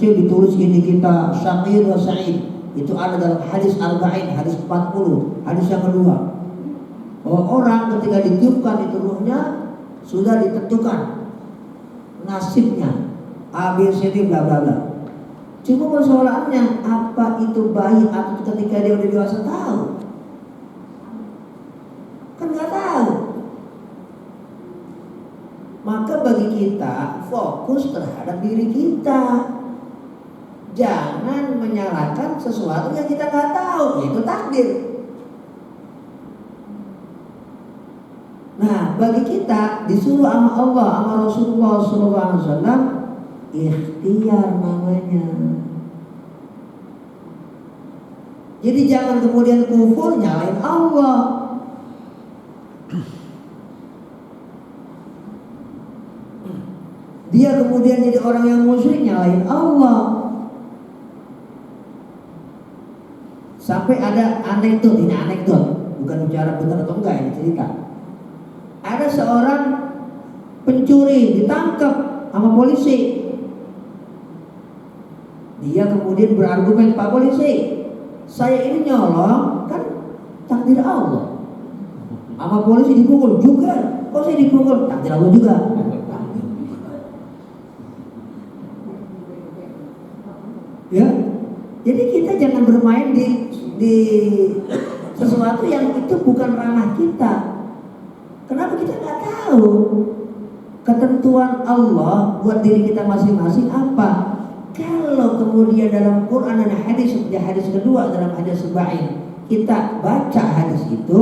kecil ditulis ini kita syaqiyun wa sa'id. Itu ada dalam hadis arba'in, hadis 40, hadis yang kedua. Bahwa orang ketika ditiupkan itu ruhnya sudah ditentukan nasibnya A, B, C, D, bla bla bla. Cuma persoalannya apa itu bayi atau ketika dia udah dewasa tahu? Kan nggak tahu. Maka bagi kita fokus terhadap diri kita. Jangan menyalahkan sesuatu yang kita nggak tahu, yaitu takdir. Nah, bagi kita disuruh sama Allah, sama Rasulullah SAW, ikhtiar namanya. Jadi jangan kemudian kufur nyalain Allah. Dia kemudian jadi orang yang musyrik nyalain Allah. Sampai ada anekdot, ini anekdot, bukan bicara benar atau enggak, ini cerita. Ada seorang pencuri ditangkap sama polisi. Dia kemudian berargumen, Pak polisi, saya ini nyolong kan takdir Allah. Sama polisi dipukul juga, kok saya dipukul? Takdir Allah juga. Ya, jadi kita jangan bermain di sesuatu yang itu bukan ranah kita. Kenapa kita nggak tahu ketentuan Allah buat diri kita masing-masing apa? Kalau kemudian dalam Quran dan hadis, seperti hadis kedua dalam hadis Arba'in, kita baca hadis itu,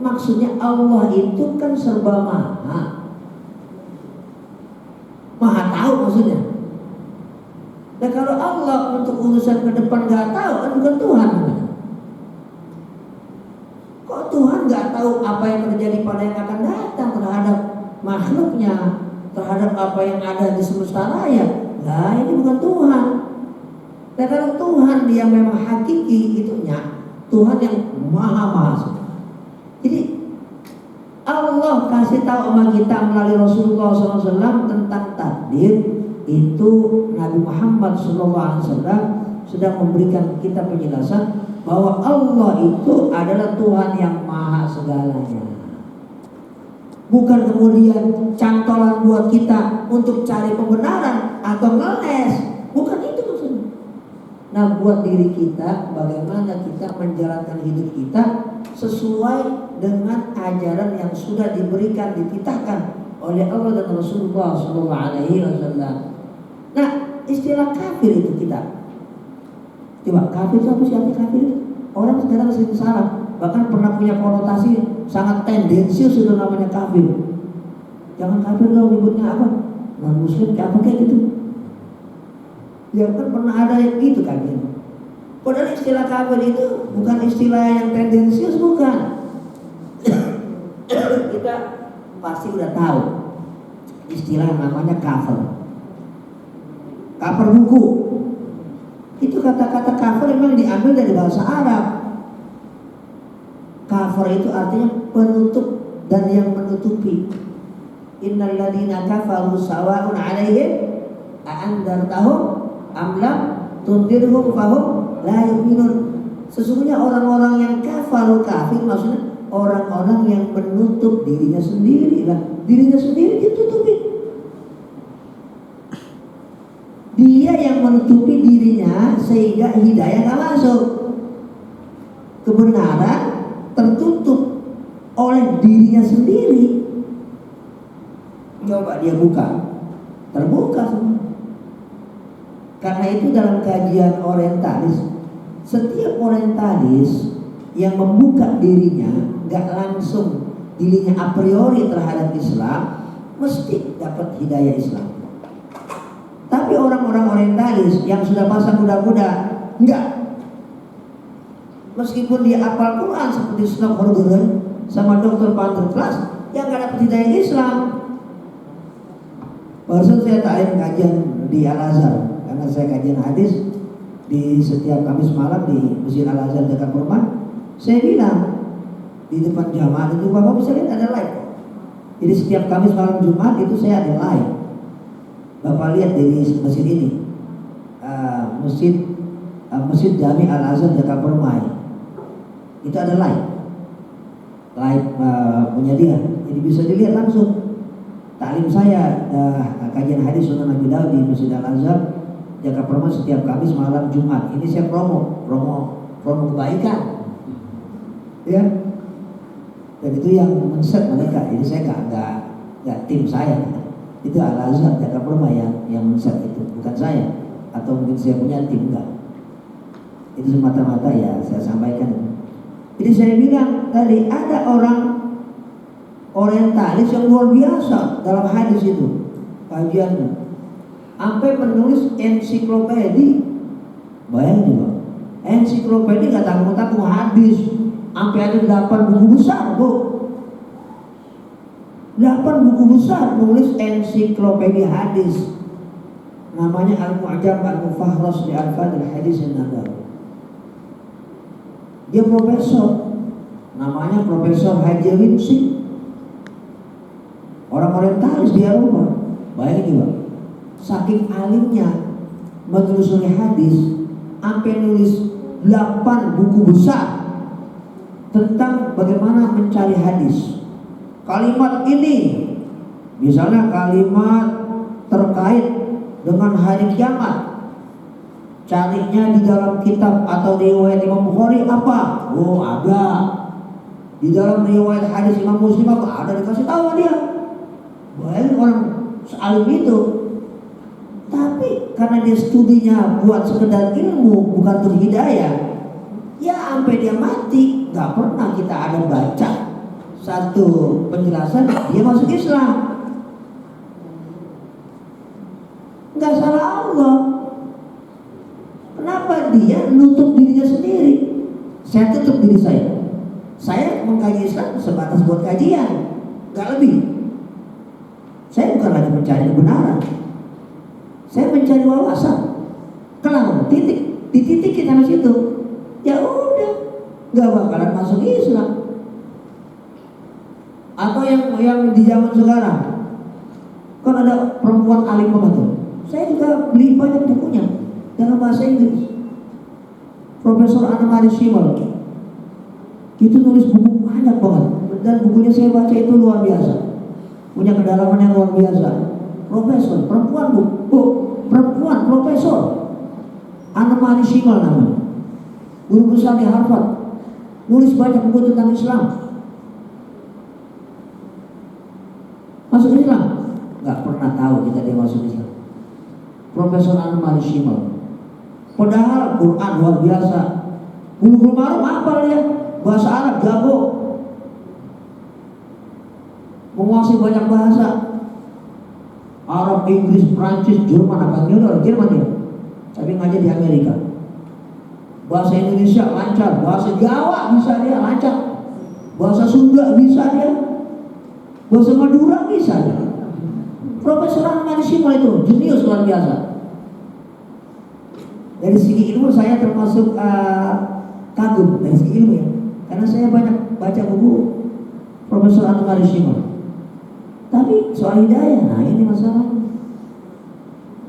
maksudnya Allah itu kan serba maha tahu maksudnya. Dan kalau Allah untuk urusan ke depan nggak tahu, kan bukan Tuhan. Kok Tuhan nggak tahu apa yang terjadi pada yang akan datang terhadap makhluknya, terhadap apa yang ada di semesta raya? Nah, ini bukan Tuhan. Dan kalau Tuhan dia memang hakiki, itunya Tuhan yang maha. Jadi Allah kasih tahu sama kita melalui Rasulullah SAW tentang takdir. Itu Nabi Muhammad SAW sedang memberikan kita penjelasan bahwa Allah itu adalah Tuhan yang maha segalanya. Bukan kemudian cantolan buat kita untuk cari pembenaran atau ngeles. Bukan itu maksudnya. Nah, buat diri kita bagaimana kita menjalankan hidup kita sesuai dengan ajaran yang sudah diberikan, dititahkan oleh Allah dan Rasulullah SAW. Nah, istilah kafir itu kita. Coba kafir itu apa sih arti kafir? Orang sekarang sering salah, bahkan pernah punya konotasi sangat tendensius itu namanya kafir. Jangan kafir dong, nyebutnya apa? Non muslim kayak apa kayak gitu. Ya kan pernah ada yang gitu kan gitu. Padahal istilah kafir itu bukan istilah yang tendensius, bukan. Kita pasti udah tahu istilah namanya kafir. Kafir buku. Itu kata-kata kafir memang diambil dari bahasa Arab. Kafir itu artinya penutup dan yang menutupi. Innal ladzina kafaru sawa'un 'alaihim a'andartahum am lam tundirhum fahum la yu'minun. Sesungguhnya orang-orang yang kafir maksudnya orang-orang yang menutup dirinya sendiri. Dirinya sendiri ditutupi. Dia yang menutupi dirinya sehingga hidayah nggak masuk. Kebenaran tertutup oleh dirinya sendiri. Coba dia buka, terbuka semua. Karena itu dalam kajian orientalis, setiap orientalis yang membuka dirinya nggak langsung dirinya a priori terhadap Islam, mesti dapat hidayah Islam. Tapi orang-orang orientalis yang sudah pasang kuda-kuda, enggak. Meskipun dia hafal Quran seperti Snok Horgoren sama Dr. Panterklas, yang enggak dapat hidayah Islam. Barusan saya taklim kajian di Al-Azhar, karena saya kajian hadis di setiap Kamis malam di Masjid Al-Azhar dekat rumah. Saya bilang di depan jamaah itu, Bapak bisa lihat ada live. Jadi setiap Kamis malam Jumat itu saya ada live. Bapak lihat di masjid ini Masjid Jami Al Azhar Jakarta Permai. Itu ada live punya dia, jadi bisa dilihat langsung. Taklim saya kajian hadis Sunan Nabi Daud di Masjid Al Azhar Jakarta Permai setiap Kamis malam Jumat. Ini saya promo kebaikan, ya. Dan itu yang men-set mereka. Jadi saya nggak tim saya. Itu Al Azhar Jakarta Permai yang men-set itu, bukan saya. Atau mungkin saya punya tim, enggak. Itu semata-mata ya saya sampaikan. Jadi saya bilang tadi ada orang orientalis yang luar biasa dalam hadis itu kajiannya, sampai menulis ensiklopedi. Bayangin Pak, ensiklopedi nggak tanggung-tanggung hadis, sampai ada 8 buku besar Bu, 8 buku besar nulis ensiklopedi hadis. Namanya Al-Mu'jam Al-Mufahras li Alfadil Hadis An-Nabawi. Dia profesor, namanya Profesor Haji Winsing, orang orientalis di Eropa. Bayangin Pak, saking alimnya menelusuri hadis, sampai nulis 8 buku besar tentang bagaimana mencari hadis. Kalimat ini, misalnya kalimat terkait dengan hari kiamat, carinya di dalam kitab atau di riwayat Imam Bukhari apa? Oh ada. Di dalam riwayat hadis Imam Muslim apa? Ada, dikasih tahu dia. Bayangin orang sealim itu. Tapi karena dia studinya buat sekedar ilmu, bukan untuk hidayah, ya sampai dia mati nggak pernah kita ada baca satu penjelasan dia masuk Islam. Nggak salah Allah. Kenapa dia nutup dirinya sendiri? Saya tutup diri saya. Saya mengkaji Islam sebatas buat kajian, nggak lebih. Saya bukan lagi mencari kebenaran. Saya mencari wawasan. Kalau titik, di titik kita di situ, ya udah, nggak bakalan masuk Islam. Atau yang di zaman sekarang, kan ada perempuan alim banget tuh. Saya juga beli banyak bukunya dalam bahasa Inggris. Profesor Anna-Marie Schimmel itu nulis buku banyak banget, dan bukunya saya baca itu luar biasa, punya kedalaman yang luar biasa. Profesor, perempuan perempuan profesor Anna-Marie Schimmel namanya, guru besar di Harvard, nulis banyak buku tentang Islam. Masuk Islam? Nggak pernah tahu kita dia masuk Islam. Profesor Anna-Marie Schimmel. Padahal Quran luar biasa. Bulu marum hafal dia, bahasa Arab jago, menguasai banyak bahasa. Arab, Inggris, Prancis, Jerman, apa dia orang Jerman dia. Tapi ngajar di Amerika. Bahasa Indonesia lancar, bahasa Jawa bisa dia lancar, bahasa Sunda bisa dia, bahasa Madura bisa dia. Profesor Anna-Marie Schimmel itu jenius luar biasa. Dari segi ilmu saya termasuk kagum dari segi ilmu ya, karena saya banyak baca buku Profesor Anna-Marie Schimmel. Tapi soal hidayah, nah ini masalahnya.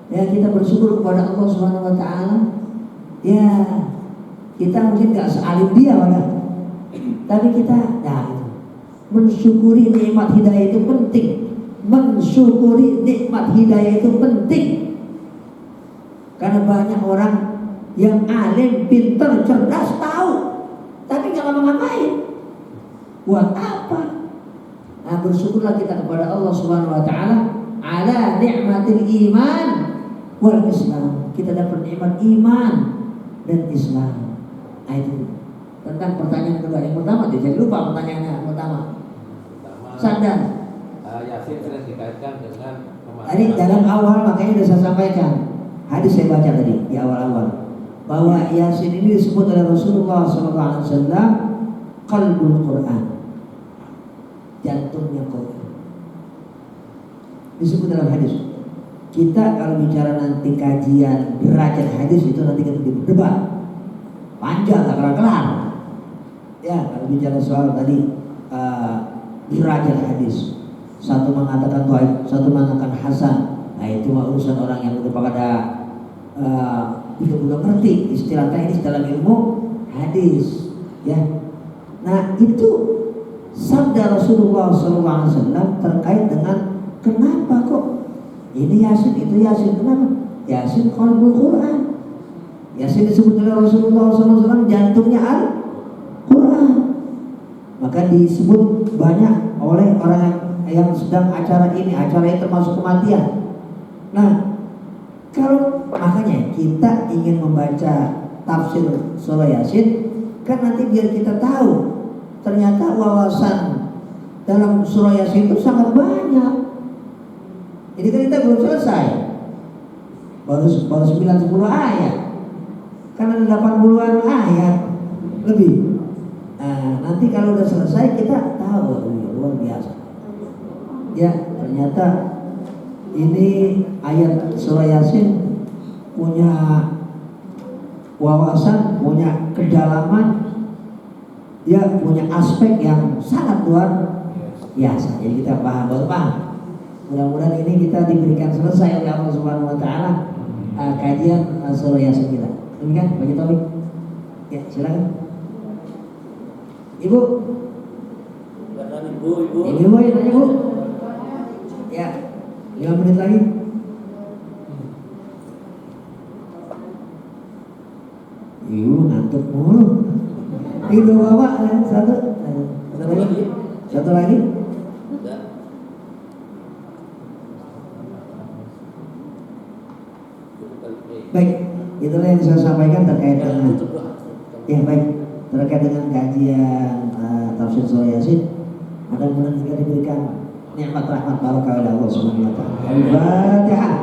Ya kita bersyukur kepada Allah Subhanahu Wa Taala. Ya kita mungkin nggak sealim dia tapi kita itu mensyukuri nikmat hidayah itu penting. Mensyukuri nikmat hidayah itu penting. Karena banyak orang yang alim, pintar, cerdas, tahu, tapi nggak ngapa-ngapain. Buat apa? Nah, bersyukurlah kita kepada Allah Subhanahu Wa Taala ala nikmatil iman wal Islam. Kita dapat nikmat iman dan Islam. Nah, itu tentang pertanyaan kedua. Yang pertama, jadi lupa pertanyaannya pertama. Sadar. Yasin sering dikaitkan dengan tadi dalam awal makanya sudah saya sampaikan. Hadis saya baca tadi di awal-awal bahwa Yasin ini disebut oleh Rasulullah SAW qalbul Quran, jantungnya Quran. Disebut dalam hadis. Kita kalau bicara nanti kajian derajat hadis itu nanti kita berdebat panjang gak kelar-kelar. Ya kalau bicara soal tadi derajat hadis, satu mengatakan dhaif, satu mengatakan hasan. Nah itu urusan orang yang udah pada belum ngerti istilah teknis dalam ilmu hadis, ya. Nah itu sabda Rasulullah SAW terkait dengan kenapa kok ini Yasin itu Yasin, kenapa? Yasin qalbul Quran. Yasin disebut oleh Rasulullah SAW jantungnya Al-Quran. Maka disebut banyak oleh orang yang sedang acara ini termasuk kematian. Nah, kalau makanya kita ingin membaca tafsir surah Yasin, kan nanti biar kita tahu ternyata wawasan dalam surah Yasin itu sangat banyak. Ini kan kita belum selesai, baru 9-10 ayat, kan ada 80-an ayat lebih. Nah, nanti kalau udah selesai kita tahu, luar biasa. Ya, ternyata ini ayat surah Yasin punya wawasan, punya kedalaman, dia punya aspek yang sangat luar biasa. Jadi kita paham, baru paham. Mudah-mudahan ini kita diberikan selesai oleh Allah Subhanahu Wa Taala kajian surah Yasin kita. Demikian, bagi Taufik. Ya, silakan. Ibu. Ibu ya tanya Bu. Ya, 5 menit lagi. Ibu ngantuk mulu. Ibu bawa satu lagi. Baik, itulah yang saya sampaikan terkait dengan terkait dengan kajian tafsir surah Yasin. Mudah-mudahan kita diberikan nikmat rahmat barakah oleh Allah Subhanahu wa taala. Al-Fatihah.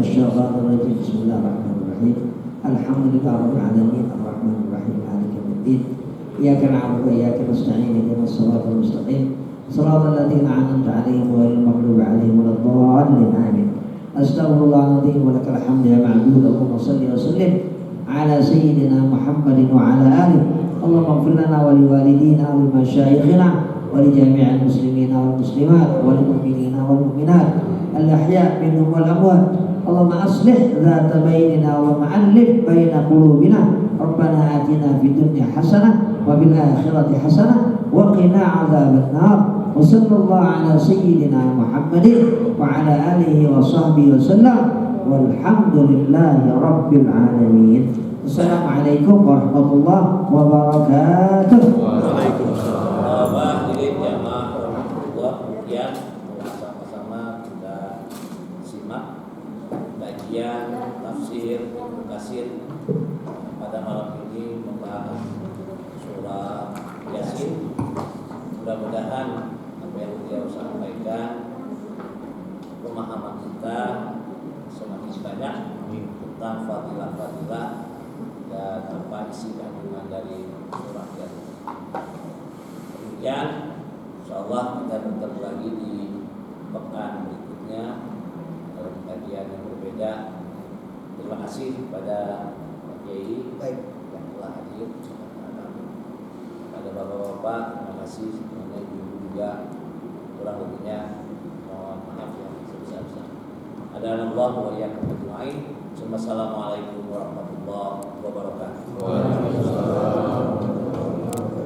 Bismillahirrahmanirrahim. Alhamdulillahirabbil alamin arrahmanir rahim maliki yaumiddin. Iyyaka na'budu wa iyyaka nasta'in ihdinas siratal mustaqim. Shiratal ladzina an'amta 'alaihim ghairil maghdubi 'alaihim waladdallin. Amin. Astaghfirullahaladzim wa lakal hamdu ya ma'bud. Allahumma shalli wa sallim ala sayyidina Muhammadin wa ala alihi. Allahumma ighfir lana wa liwalidina wa limasyayikhina wa li jami'il muslimina wal muslimat wal mu'minina wal mu'minat al-ahya' minhum wal amwat. Allahumma aslih dhata bainina wa ma'allif baina qulubina. Rabbana atina fid dunya hasanah wa fil akhirati hasanah wa qina 'adzaban nar. Wa sallallahu ala sayyidina Muhammadin wa ala alihi wa sahbihi wa sallam. Walhamdulillahi rabbil alamin. Assalamualaikum warahmatullahi wabarakatuh. Waalaikumsalam. Jadi jamaah warahmatullahi yang sama-sama kita simak kajian tafsir Ibnu Katsir pada malam ini membahas surah Yasin. Mudah-mudahan apa yang beliau sampaikan pemahaman kita semakin banyak tentang fadilah-fadilah dan apa isi kandungan dari surah Yasin. Demikian, insyaallah kita bertemu lagi di pekan berikutnya dalam kajian yang berbeda. Terima kasih kepada Pak Kiai yang telah hadir. Pada bapak-bapak, terima kasih semuanya, ibu juga. Kurang lebihnya mohon maaf yang sebesar-besar. Adanallahu wa iyyakum ajma'in. Assalamualaikum warahmatullahi wabarakatuh. Waalaikumsalam.